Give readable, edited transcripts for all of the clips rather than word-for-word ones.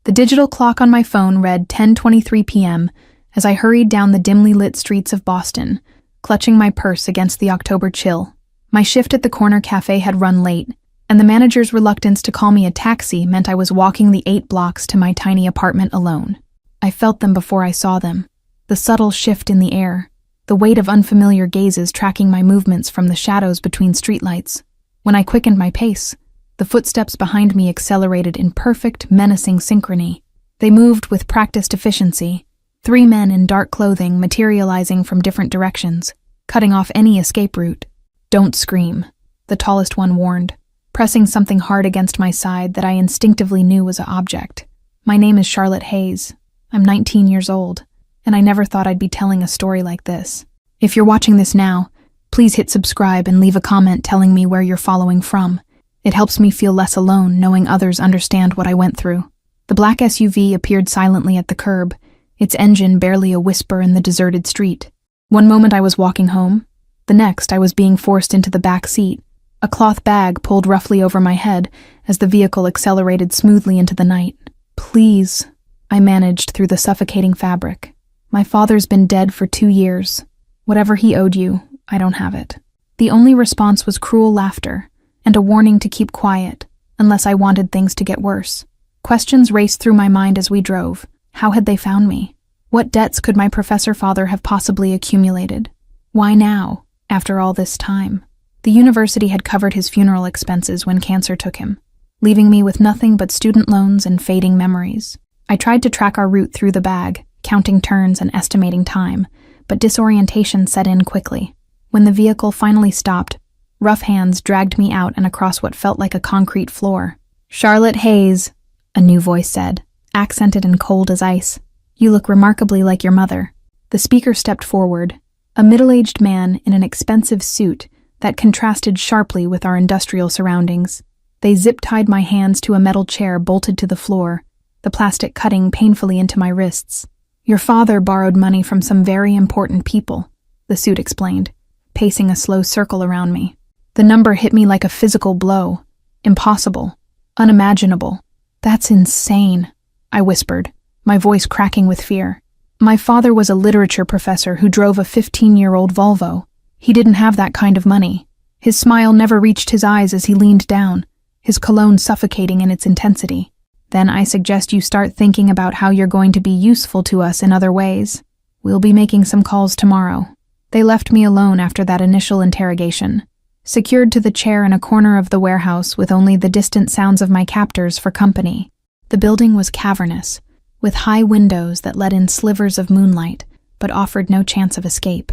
The digital clock on my phone read 10:23 p.m. as I hurried down the dimly lit streets of Boston, clutching my purse against the October chill. My shift at the corner cafe had run late, and the manager's reluctance to call me a taxi meant I was walking the 8 blocks to my tiny apartment alone. I felt them before I saw them. The subtle shift in the air, the weight of unfamiliar gazes tracking my movements from the shadows between streetlights. When I quickened my pace, the footsteps behind me accelerated in perfect, menacing synchrony. They moved with practiced efficiency, 3 men in dark clothing materializing from different directions, cutting off any escape route. "Don't scream," the tallest one warned, pressing something hard against my side that I instinctively knew was an object. "My name is Charlotte Hayes. I'm 19 years old, and I never thought I'd be telling a story like this. If you're watching this now, please hit subscribe and leave a comment telling me where you're following from. It helps me feel less alone knowing others understand what I went through." The black SUV appeared silently at the curb, its engine barely a whisper in the deserted street. One moment I was walking home, the next I was being forced into the back seat, a cloth bag pulled roughly over my head as the vehicle accelerated smoothly into the night. "Please," I managed through the suffocating fabric. "My father's been dead for 2 years. Whatever he owed you, I don't have it." The only response was cruel laughter and a warning to keep quiet, unless I wanted things to get worse. Questions raced through my mind as we drove. How had they found me? What debts could my professor father have possibly accumulated? Why now, after all this time? The university had covered his funeral expenses when cancer took him, leaving me with nothing but student loans and fading memories. I tried to track our route through the bag, counting turns and estimating time, but disorientation set in quickly. When the vehicle finally stopped, rough hands dragged me out and across what felt like a concrete floor. "Charlotte Hayes," a new voice said, accented and cold as ice. "You look remarkably like your mother." The speaker stepped forward, a middle-aged man in an expensive suit that contrasted sharply with our industrial surroundings. They zip-tied my hands to a metal chair bolted to the floor, the plastic cutting painfully into my wrists. "Your father borrowed money from some very important people," the suit explained, pacing a slow circle around me. The number hit me like a physical blow. Impossible. Unimaginable. "That's insane," I whispered, my voice cracking with fear. "My father was a literature professor who drove a 15-year-old Volvo. He didn't have that kind of money." His smile never reached his eyes as he leaned down, his cologne suffocating in its intensity. "Then I suggest you start thinking about how you're going to be useful to us in other ways. We'll be making some calls tomorrow." They left me alone after that initial interrogation, secured to the chair in a corner of the warehouse with only the distant sounds of my captors for company. The building was cavernous, with high windows that let in slivers of moonlight, but offered no chance of escape.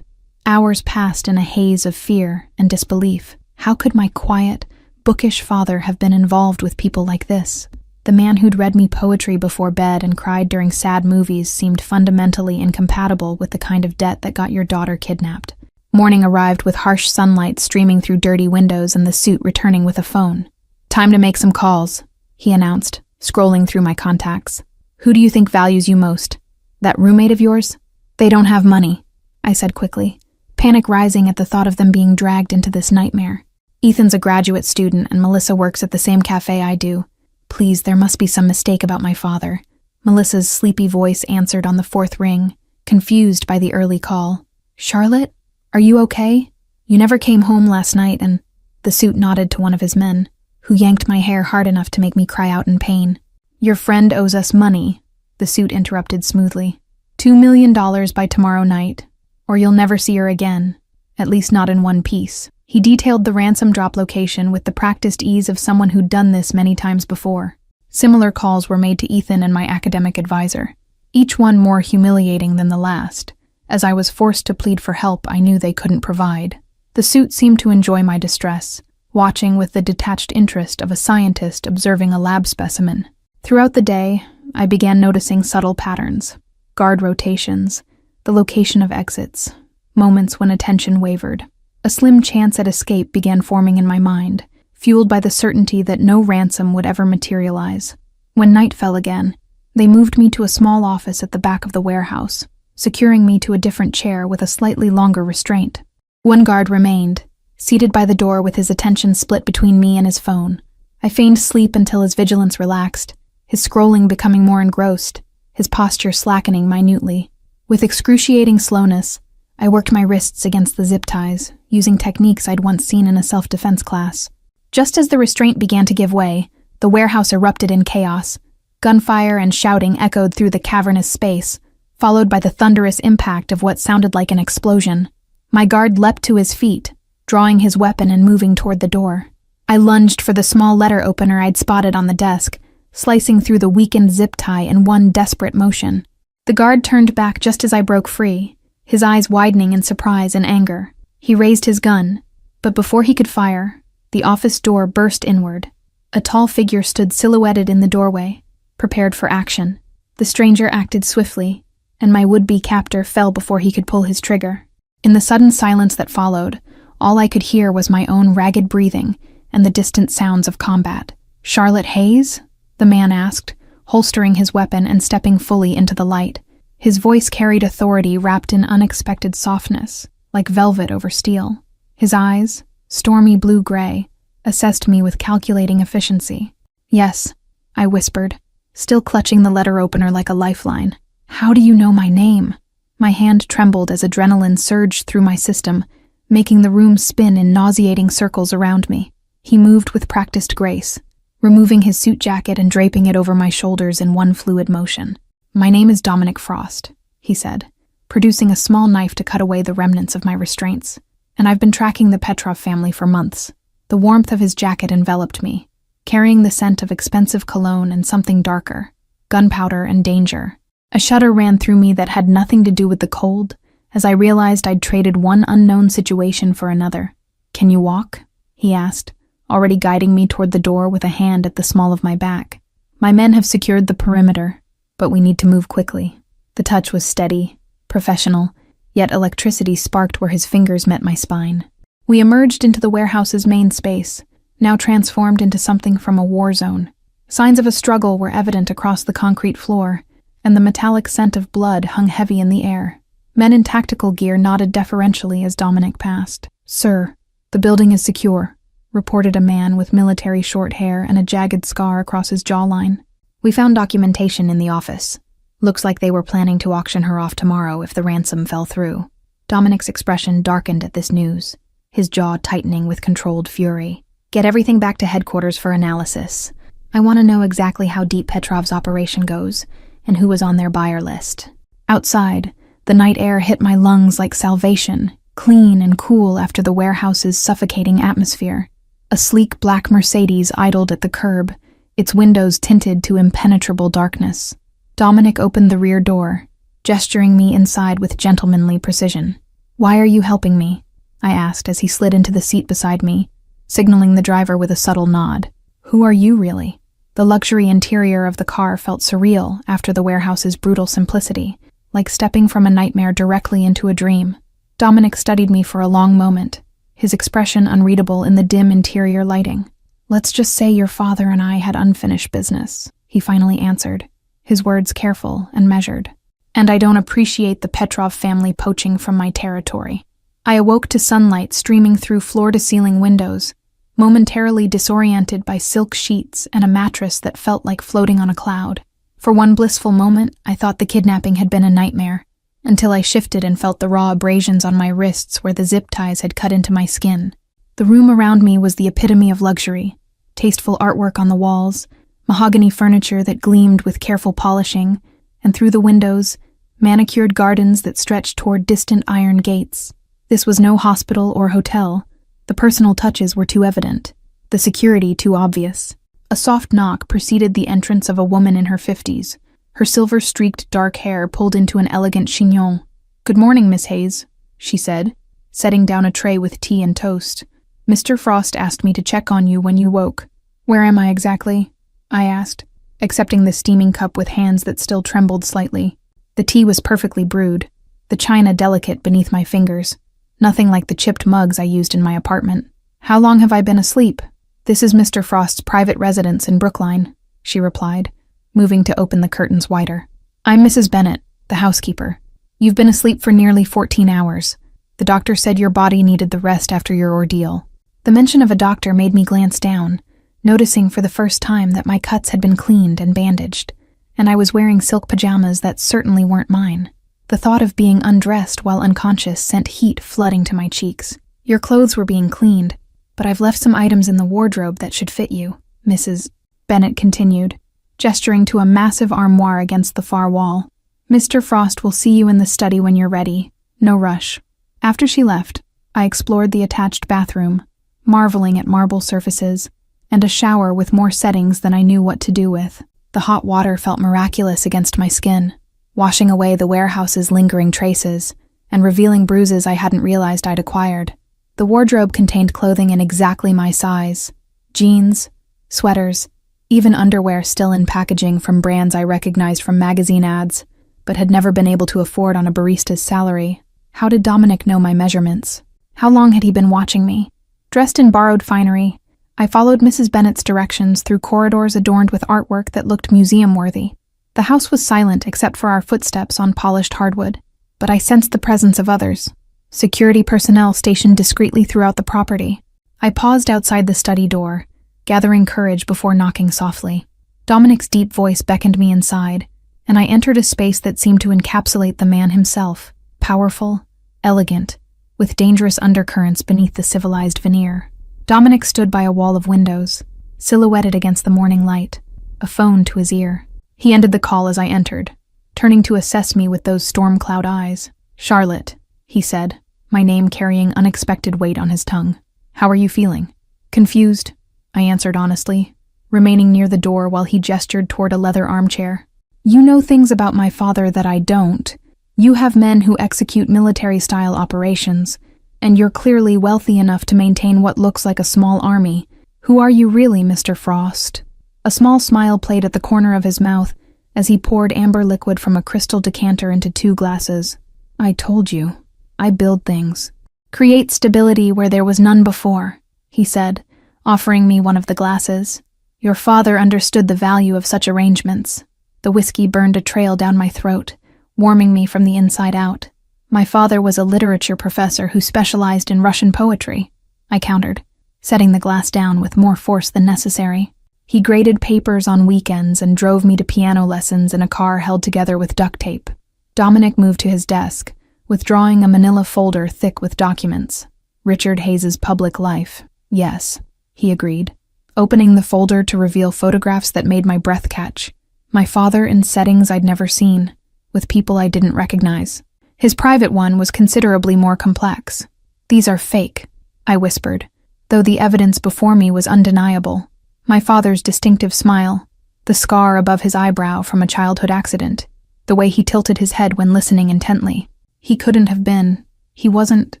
Hours passed in a haze of fear and disbelief. How could my quiet, bookish father have been involved with people like this? The man who'd read me poetry before bed and cried during sad movies seemed fundamentally incompatible with the kind of debt that got your daughter kidnapped. Morning arrived with harsh sunlight streaming through dirty windows and the suit returning with a phone. "Time to make some calls," he announced, scrolling through my contacts. "Who do you think values you most? That roommate of yours?" "They don't have money," I said quickly, panic rising at the thought of them being dragged into this nightmare. "Ethan's a graduate student and Melissa works at the same cafe I do. Please, there must be some mistake about my father." Melissa's sleepy voice answered on the 4th ring, confused by the early call. "Charlotte? Are you okay? You never came home last night and—" The suit nodded to one of his men, who yanked my hair hard enough to make me cry out in pain. "Your friend owes us money," the suit interrupted smoothly. $2 million by tomorrow night, or you'll never see her again, at least not in one piece." He detailed the ransom drop location with the practiced ease of someone who'd done this many times before. Similar calls were made to Ethan and my academic advisor, each one more humiliating than the last, as I was forced to plead for help I knew they couldn't provide. The suit seemed to enjoy my distress, watching with the detached interest of a scientist observing a lab specimen. Throughout the day, I began noticing subtle patterns, guard rotations, the location of exits, moments when attention wavered. A slim chance at escape began forming in my mind, fueled by the certainty that no ransom would ever materialize. When night fell again, they moved me to a small office at the back of the warehouse, securing me to a different chair with a slightly longer restraint. One guard remained, seated by the door with his attention split between me and his phone. I feigned sleep until his vigilance relaxed, his scrolling becoming more engrossed, his posture slackening minutely. With excruciating slowness, I worked my wrists against the zip ties, using techniques I'd once seen in a self-defense class. Just as the restraint began to give way, the warehouse erupted in chaos. Gunfire and shouting echoed through the cavernous space, followed by the thunderous impact of what sounded like an explosion. My guard leapt to his feet, drawing his weapon and moving toward the door. I lunged for the small letter opener I'd spotted on the desk, slicing through the weakened zip tie in one desperate motion. The guard turned back just as I broke free, his eyes widening in surprise and anger. He raised his gun, but before he could fire, the office door burst inward. A tall figure stood silhouetted in the doorway, prepared for action. The stranger acted swiftly, and my would-be captor fell before he could pull his trigger. In the sudden silence that followed, all I could hear was my own ragged breathing and the distant sounds of combat. "Charlotte Hayes?" the man asked, holstering his weapon and stepping fully into the light. His voice carried authority wrapped in unexpected softness, like velvet over steel. His eyes, stormy blue-gray, assessed me with calculating efficiency. "Yes," I whispered, still clutching the letter opener like a lifeline. "How do you know my name?" My hand trembled as adrenaline surged through my system, making the room spin in nauseating circles around me. He moved with practiced grace, removing his suit jacket and draping it over my shoulders in one fluid motion. "My name is Dominic Frost," he said, producing a small knife to cut away the remnants of my restraints. "And I've been tracking the Petrov family for months." The warmth of his jacket enveloped me, carrying the scent of expensive cologne and something darker, gunpowder and danger. A shudder ran through me that had nothing to do with the cold, as I realized I'd traded one unknown situation for another. "Can you walk?" he asked, already guiding me toward the door with a hand at the small of my back. "My men have secured the perimeter, but we need to move quickly." The touch was steady, professional, yet electricity sparked where his fingers met my spine. We emerged into the warehouse's main space, now transformed into something from a war zone. Signs of a struggle were evident across the concrete floor, and the metallic scent of blood hung heavy in the air. Men in tactical gear nodded deferentially as Dominic passed. "Sir, the building is secure," reported a man with military short hair and a jagged scar across his jawline. "We found documentation in the office. Looks like they were planning to auction her off tomorrow if the ransom fell through." Dominic's expression darkened at this news, his jaw tightening with controlled fury. "Get everything back to headquarters for analysis. I want to know exactly how deep Petrov's operation goes, and who was on their buyer list." Outside, the night air hit my lungs like salvation, clean and cool after the warehouse's suffocating atmosphere. A sleek black Mercedes idled at the curb, its windows tinted to impenetrable darkness. Dominic opened the rear door, gesturing me inside with gentlemanly precision. "Why are you helping me?" I asked as he slid into the seat beside me, signaling the driver with a subtle nod. "Who are you, really?" The luxury interior of the car felt surreal after the warehouse's brutal simplicity, like stepping from a nightmare directly into a dream. Dominic studied me for a long moment, his expression unreadable in the dim interior lighting. "Let's just say your father and I had unfinished business," he finally answered, his words careful and measured. "And I don't appreciate the Petrov family poaching from my territory." I awoke to sunlight streaming through floor-to-ceiling windows, momentarily disoriented by silk sheets and a mattress that felt like floating on a cloud. For one blissful moment, I thought the kidnapping had been a nightmare, until I shifted and felt the raw abrasions on my wrists where the zip ties had cut into my skin. The room around me was the epitome of luxury, tasteful artwork on the walls, mahogany furniture that gleamed with careful polishing, and through the windows, manicured gardens that stretched toward distant iron gates. This was no hospital or hotel. The personal touches were too evident, the security too obvious. A soft knock preceded the entrance of a woman in her 50s, her silver-streaked dark hair pulled into an elegant chignon. "Good morning, Miss Hayes," she said, setting down a tray with tea and toast. "Mr. Frost asked me to check on you when you woke." "Where am I exactly?" I asked, accepting the steaming cup with hands that still trembled slightly. The tea was perfectly brewed, the china delicate beneath my fingers, nothing like the chipped mugs I used in my apartment. "How long have I been asleep?" "This is Mr. Frost's private residence in Brookline," she replied, moving to open the curtains wider. "I'm Mrs. Bennett, the housekeeper. You've been asleep for nearly 14 hours. The doctor said your body needed the rest after your ordeal." The mention of a doctor made me glance down, noticing for the first time that my cuts had been cleaned and bandaged, and I was wearing silk pajamas that certainly weren't mine. The thought of being undressed while unconscious sent heat flooding to my cheeks. Your clothes were being cleaned, but I've left some items in the wardrobe that should fit you, Mrs. Bennet continued, gesturing to a massive armoire against the far wall. Mr. Frost will see you in the study when you're ready. No rush. After she left, I explored the attached bathroom, marveling at marble surfaces, and a shower with more settings than I knew what to do with. The hot water felt miraculous against my skin, washing away the warehouse's lingering traces, and revealing bruises I hadn't realized I'd acquired. The wardrobe contained clothing in exactly my size. Jeans, sweaters, even underwear still in packaging from brands I recognized from magazine ads, but had never been able to afford on a barista's salary. How did Dominic know my measurements? How long had he been watching me? Dressed in borrowed finery, I followed Mrs. Bennet's directions through corridors adorned with artwork that looked museum-worthy. The house was silent except for our footsteps on polished hardwood, but I sensed the presence of others. Security personnel stationed discreetly throughout the property. I paused outside the study door, gathering courage before knocking softly. Dominic's deep voice beckoned me inside, and I entered a space that seemed to encapsulate the man himself, powerful, elegant, with dangerous undercurrents beneath the civilized veneer. Dominic stood by a wall of windows, silhouetted against the morning light, a phone to his ear. He ended the call as I entered, turning to assess me with those storm cloud eyes. "Charlotte," he said, my name carrying unexpected weight on his tongue. "How are you feeling?" "Confused," I answered honestly, remaining near the door while he gestured toward a leather armchair. "You know things about my father that I don't. You have men who execute military-style operations, and you're clearly wealthy enough to maintain what looks like a small army. Who are you really, Mr. Frost?" A small smile played at the corner of his mouth as he poured amber liquid from a crystal decanter into 2 glasses. "I told you. I build things. Create stability where there was none before," he said, offering me one of the glasses. "Your father understood the value of such arrangements." The whiskey burned a trail down my throat, warming me from the inside out. "My father was a literature professor who specialized in Russian poetry," I countered, setting the glass down with more force than necessary. "He graded papers on weekends and drove me to piano lessons in a car held together with duct tape." Dominic moved to his desk, withdrawing a manila folder thick with documents. "Richard Hayes's public life. Yes," he agreed, opening the folder to reveal photographs that made my breath catch. My father in settings I'd never seen, with people I didn't recognize. His private one was considerably more complex. "These are fake," I whispered, though the evidence before me was undeniable. My father's distinctive smile, the scar above his eyebrow from a childhood accident, the way he tilted his head when listening intently. "He couldn't have been. He wasn't.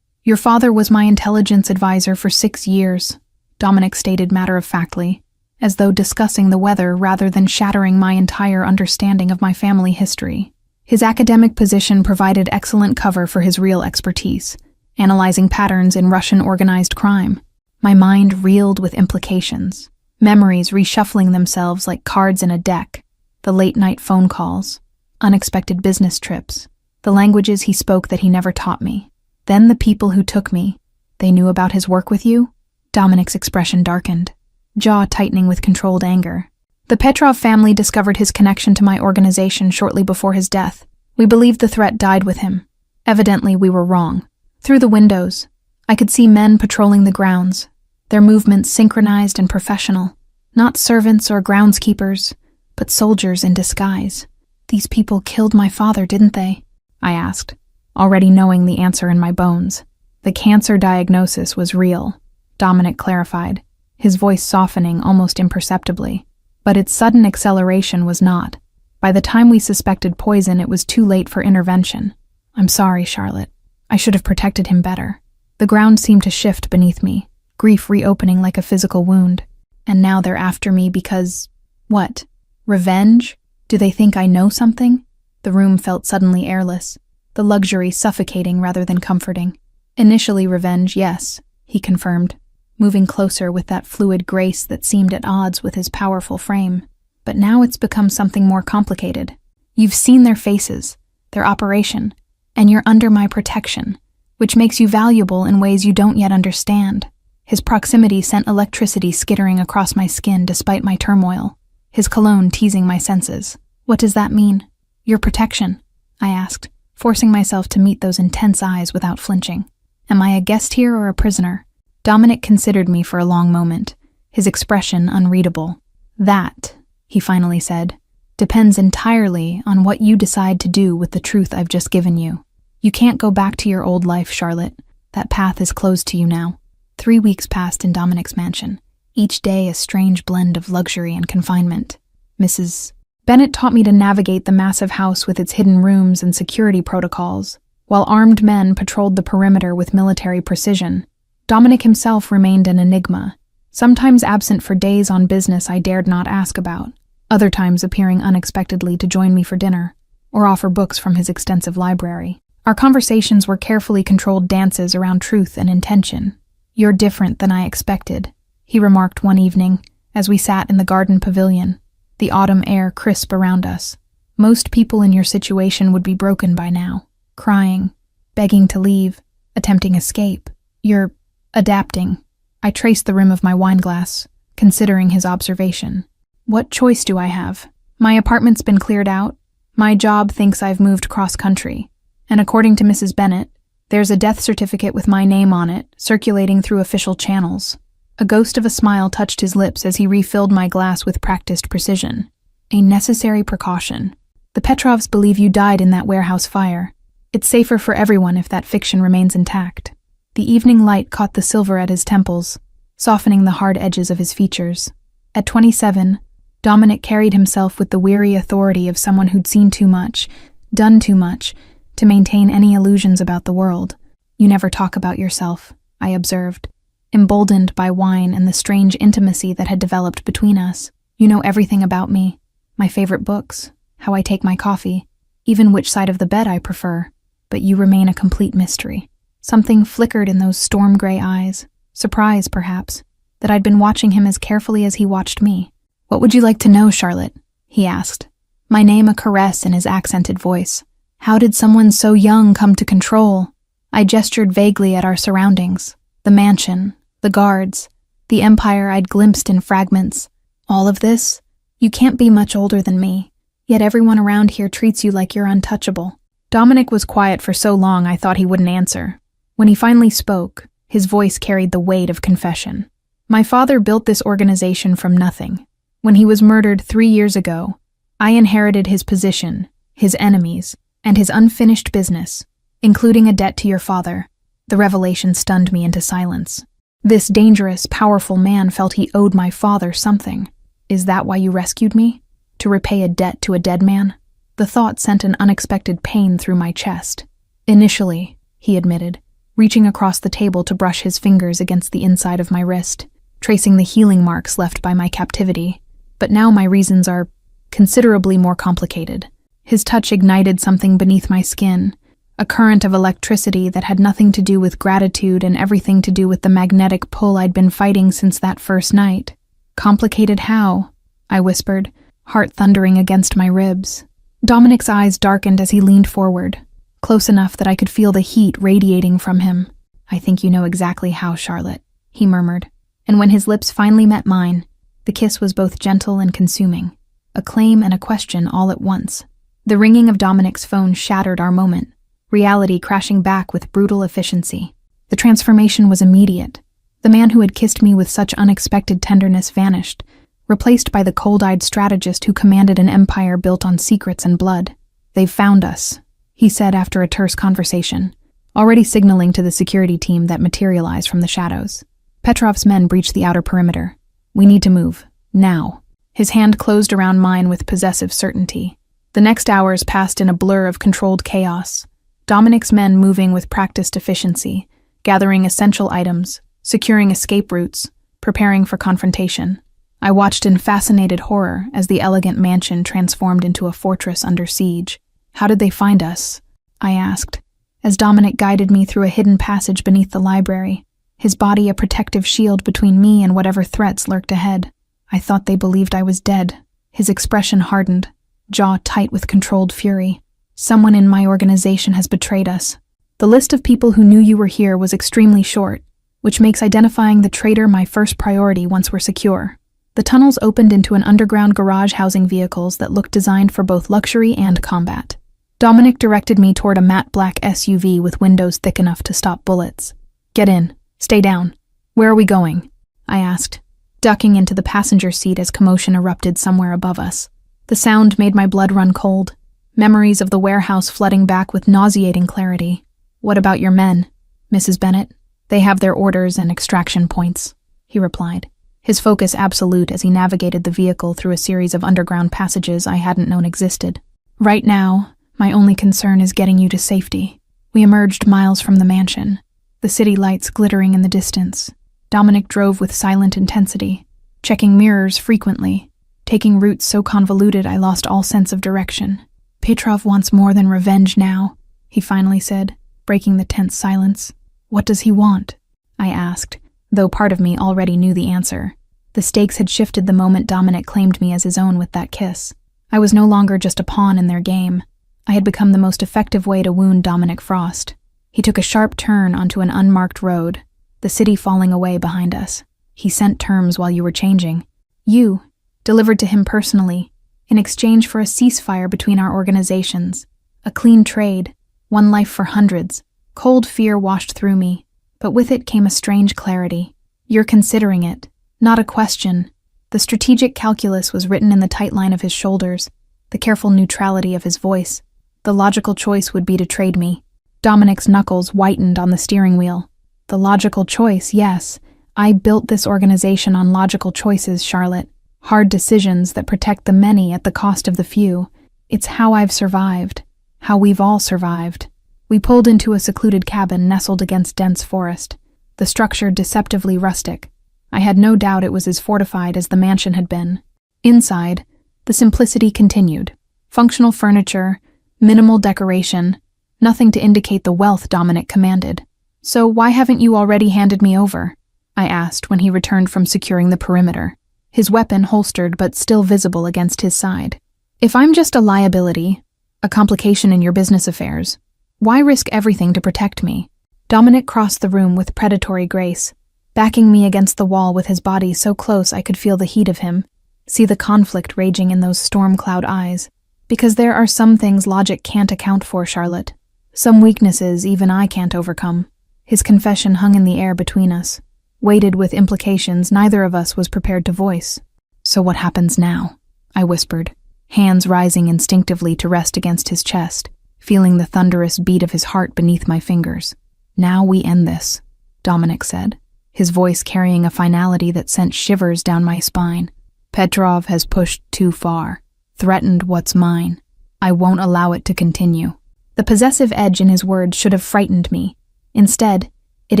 Your father was my intelligence advisor for 6 years, Dominic stated matter-of-factly, as though discussing the weather rather than shattering my entire understanding of my family history. His academic position provided excellent cover for his real expertise, analyzing patterns in Russian organized crime. My mind reeled with implications, memories reshuffling themselves like cards in a deck, the late-night phone calls, unexpected business trips, the languages he spoke that he never taught me. Then the people who took me. "They knew about his work with you?" Dominic's expression darkened, jaw tightening with controlled anger. "The Petrov family discovered his connection to my organization shortly before his death. We believed the threat died with him. Evidently, we were wrong. Through the windows, I could see men patrolling the grounds, their movements synchronized and professional. Not servants or groundskeepers, but soldiers in disguise. These people killed my father, didn't they?" I asked, already knowing the answer in my bones. "The cancer diagnosis was real," Dominic clarified, his voice softening almost imperceptibly. "But its sudden acceleration was not. By the time we suspected poison, it was too late for intervention. I'm sorry, Charlotte. I should have protected him better." The ground seemed to shift beneath me, grief reopening like a physical wound. "And now they're after me because... what? Revenge? Do they think I know something?" The room felt suddenly airless, the luxury suffocating rather than comforting. "Initially revenge, yes," he confirmed, moving closer with that fluid grace that seemed at odds with his powerful frame. "But now it's become something more complicated. You've seen their faces, their operation, and you're under my protection, which makes you valuable in ways you don't yet understand. His proximity sent electricity skittering across my skin despite my turmoil, his cologne teasing my senses. "What does that mean?" "Your protection," I asked, forcing myself to meet those intense eyes without flinching. "Am I a guest here or a prisoner?" Dominic considered me for a long moment, his expression unreadable. "That," he finally said, "depends entirely on what you decide to do with the truth I've just given you. You can't go back to your old life, Charlotte. That path is closed to you now." 3 weeks passed in Dominic's mansion, each day a strange blend of luxury and confinement. Mrs. Bennett taught me to navigate the massive house with its hidden rooms and security protocols, while armed men patrolled the perimeter with military precision. Dominic himself remained an enigma, sometimes absent for days on business I dared not ask about, other times appearing unexpectedly to join me for dinner, or offer books from his extensive library. Our conversations were carefully controlled dances around truth and intention. "You're different than I expected," he remarked one evening as we sat in the garden pavilion, the autumn air crisp around us. "Most people in your situation would be broken by now, crying, begging to leave, attempting escape. You're adapting." I traced the rim of my wineglass, considering his observation. "What choice do I have? My apartment's been cleared out. My job thinks I've moved cross-country. And according to Mrs. Bennett, there's a death certificate with my name on it, circulating through official channels." A ghost of a smile touched his lips as he refilled my glass with practiced precision. "A necessary precaution. The Petrovs believe you died in that warehouse fire. It's safer for everyone if that fiction remains intact." The evening light caught the silver at his temples, softening the hard edges of his features. At 27, Dominic carried himself with the weary authority of someone who'd seen too much, done too much, to maintain any illusions about the world. "You never talk about yourself," I observed, emboldened by wine and the strange intimacy that had developed between us. "You know everything about me, my favorite books, how I take my coffee, even which side of the bed I prefer, but you remain a complete mystery." Something flickered in those storm-gray eyes, surprise, perhaps, that I'd been watching him as carefully as he watched me. "What would you like to know, Charlotte?" he asked, my name a caress in his accented voice. "How did someone so young come to control?" I gestured vaguely at our surroundings, the mansion, the guards, the empire I'd glimpsed in fragments. "All of this? You can't be much older than me, yet everyone around here treats you like you're untouchable." Dominic was quiet for so long I thought he wouldn't answer. When he finally spoke, his voice carried the weight of confession. "My father built this organization from nothing. When he was murdered 3 years ago, I inherited his position, his enemies, and his unfinished business, including a debt to your father." The revelation stunned me into silence. This dangerous, powerful man felt he owed my father something. "Is that why you rescued me? To repay a debt to a dead man?" The thought sent an unexpected pain through my chest. "Initially," he admitted, reaching across the table to brush his fingers against the inside of my wrist, tracing the healing marks left by my captivity. "But now my reasons are considerably more complicated." His touch ignited something beneath my skin, a current of electricity that had nothing to do with gratitude and everything to do with the magnetic pull I'd been fighting since that first night. "Complicated how?" I whispered, heart thundering against my ribs. Dominic's eyes darkened as he leaned forward, close enough that I could feel the heat radiating from him. "I think you know exactly how, Charlotte," he murmured, and when his lips finally met mine, the kiss was both gentle and consuming, a claim and a question all at once. The ringing of Dominic's phone shattered our moment, reality crashing back with brutal efficiency. The transformation was immediate. The man who had kissed me with such unexpected tenderness vanished, replaced by the cold-eyed strategist who commanded an empire built on secrets and blood. "They've found us," he said after a terse conversation, already signaling to the security team that materialized from the shadows. "Petrov's men breached the outer perimeter. We need to move, now." His hand closed around mine with possessive certainty. The next hours passed in a blur of controlled chaos. Dominic's men moving with practiced efficiency, gathering essential items, securing escape routes, preparing for confrontation. I watched in fascinated horror as the elegant mansion transformed into a fortress under siege. "How did they find us?" I asked, as Dominic guided me through a hidden passage beneath the library, his body a protective shield between me and whatever threats lurked ahead. "I thought they believed I was dead." His expression hardened, jaw tight with controlled fury. "Someone in my organization has betrayed us. The list of people who knew you were here was extremely short. which makes identifying the traitor my first priority once we're secure. The tunnels opened into an underground garage housing vehicles that looked designed for both luxury and combat. Dominic directed me toward a matte black SUV with windows thick enough to stop bullets. "Get in. Stay down. Where are we going?" I asked, ducking into the passenger seat as commotion erupted somewhere above us. The sound made my blood run cold, memories of the warehouse flooding back with nauseating clarity. "What about your men, Mrs. Bennett? They have their orders and extraction points," he replied, his focus absolute as he navigated the vehicle through a series of underground passages I hadn't known existed. "Right now, my only concern is getting you to safety." We emerged miles from the mansion, the city lights glittering in the distance. Dominic drove with silent intensity, checking mirrors frequently, taking routes so convoluted I lost all sense of direction. "Petrov wants more than revenge now," he finally said, breaking the tense silence. "What does he want?" I asked, though part of me already knew the answer. The stakes had shifted the moment Dominic claimed me as his own with that kiss. I was no longer just a pawn in their game. I had become the most effective way to wound Dominic Frost. He took a sharp turn onto an unmarked road, the city falling away behind us. "He sent terms while you were changing. You, delivered to him personally, in exchange for a ceasefire between our organizations. A clean trade, one life for hundreds." Cold fear washed through me, but with it came a strange clarity. "You're considering it, not a question." The strategic calculus was written in the tight line of his shoulders, the careful neutrality of his voice. The logical choice would be to trade me. Dominic's knuckles whitened on the steering wheel. The logical choice, yes. I built this organization on logical choices, Charlotte. Hard decisions that protect the many at the cost of the few. It's how I've survived. How we've all survived. We pulled into a secluded cabin nestled against dense forest, the structure deceptively rustic. I had no doubt it was as fortified as the mansion had been. Inside, the simplicity continued. Functional furniture, minimal decoration, nothing to indicate the wealth Dominic commanded. "So why haven't you already handed me over?" I asked when he returned from securing the perimeter, his weapon holstered but still visible against his side. "If I'm just a liability, a complication in your business affairs, why risk everything to protect me?" Dominic crossed the room with predatory grace, backing me against the wall with his body so close I could feel the heat of him, see the conflict raging in those storm cloud eyes. "Because there are some things logic can't account for, Charlotte. Some weaknesses even I can't overcome." His confession hung in the air between us, weighted with implications neither of us was prepared to voice. "So what happens now?" I whispered, hands rising instinctively to rest against his chest, feeling the thunderous beat of his heart beneath my fingers. "Now we end this," Dominic said, his voice carrying a finality that sent shivers down my spine. "Petrov has pushed too far, threatened what's mine. I won't allow it to continue." The possessive edge in his words should have frightened me. Instead, it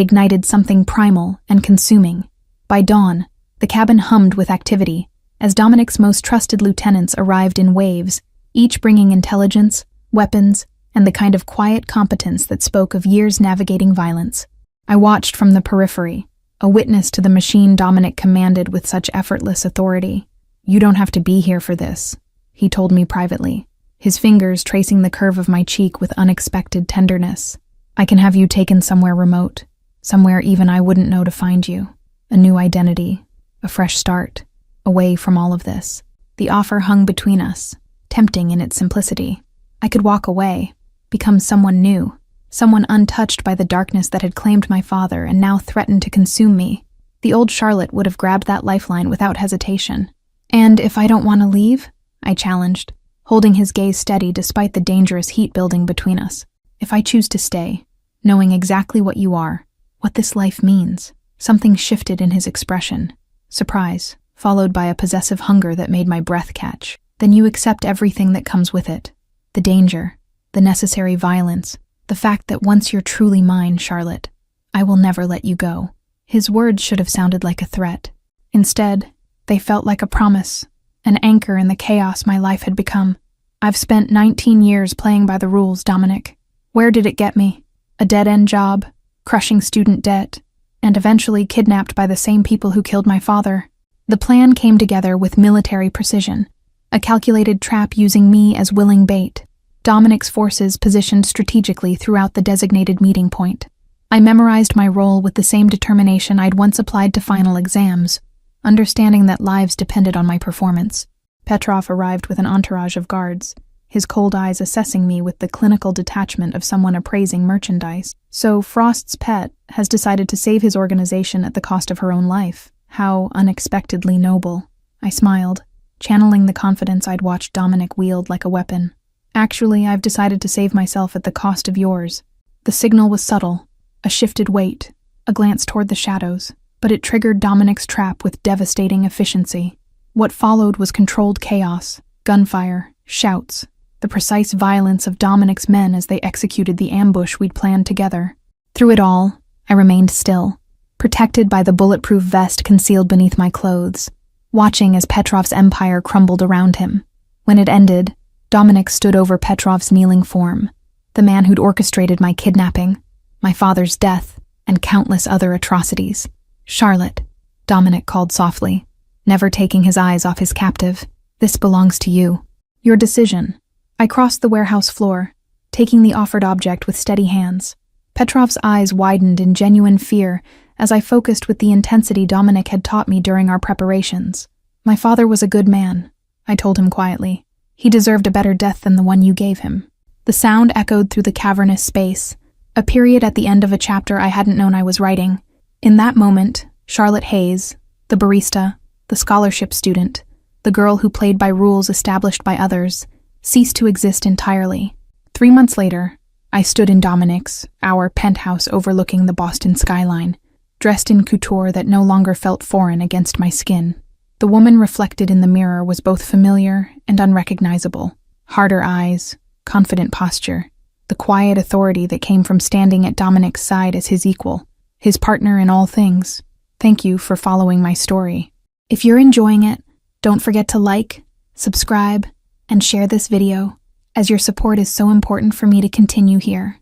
ignited something primal and consuming. By dawn, the cabin hummed with activity, as Dominic's most trusted lieutenants arrived in waves, each bringing intelligence, weapons, and the kind of quiet competence that spoke of years navigating violence. I watched from the periphery, a witness to the machine Dominic commanded with such effortless authority. "You don't have to be here for this," he told me privately, his fingers tracing the curve of my cheek with unexpected tenderness. "I can have you taken somewhere remote, somewhere even I wouldn't know to find you. A new identity, a fresh start, away from all of this." The offer hung between us, tempting in its simplicity. I could walk away, become someone new, someone untouched by the darkness that had claimed my father and now threatened to consume me. The old Charlotte would have grabbed that lifeline without hesitation. "And if I don't want to leave?" I challenged, holding his gaze steady despite the dangerous heat building between us. "If I choose to stay, knowing exactly what you are, what this life means." Something shifted in his expression. Surprise, followed by a possessive hunger that made my breath catch. "Then you accept everything that comes with it. The danger, the necessary violence, the fact that once you're truly mine, Charlotte, I will never let you go." His words should have sounded like a threat. Instead, they felt like a promise, an anchor in the chaos my life had become. "I've spent 19 years playing by the rules, Dominic. Where did it get me? A dead-end job, crushing student debt, and eventually kidnapped by the same people who killed my father. The plan came together with military precision, a calculated trap using me as willing bait. Dominic's forces positioned strategically throughout the designated meeting point. I memorized my role with the same determination I'd once applied to final exams, understanding that lives depended on my performance. Petrov arrived with an entourage of guards, his cold eyes assessing me with the clinical detachment of someone appraising merchandise. So Frost's pet has decided to save his organization at the cost of her own life. How unexpectedly noble. I smiled, channeling the confidence I'd watched Dominic wield like a weapon. Actually, I've decided to save myself at the cost of yours. The signal was subtle, a shifted weight, a glance toward the shadows, but it triggered Dominic's trap with devastating efficiency. What followed was controlled chaos, gunfire, shouts, the precise violence of Dominic's men as they executed the ambush we'd planned together. Through it all, I remained still, protected by the bulletproof vest concealed beneath my clothes, watching as Petrov's empire crumbled around him. When it ended, Dominic stood over Petrov's kneeling form, the man who'd orchestrated my kidnapping, my father's death, and countless other atrocities. "Charlotte," Dominic called softly, never taking his eyes off his captive. "This belongs to you. Your decision." I crossed the warehouse floor, taking the offered object with steady hands. Petrov's eyes widened in genuine fear as I focused with the intensity Dominic had taught me during our preparations. "My father was a good man," I told him quietly. "He deserved a better death than the one you gave him." The sound echoed through the cavernous space, a period at the end of a chapter I hadn't known I was writing. In that moment, Charlotte Hayes, the barista, the scholarship student, the girl who played by rules established by others, ceased to exist entirely. 3 months later, I stood in Dominic's, our penthouse overlooking the Boston skyline, dressed in couture that no longer felt foreign against my skin. The woman reflected in the mirror was both familiar and unrecognizable. Harder eyes, confident posture, the quiet authority that came from standing at Dominic's side as his equal, his partner in all things. Thank you for following my story. If you're enjoying it, don't forget to like, subscribe, and share this video, as your support is so important for me to continue here.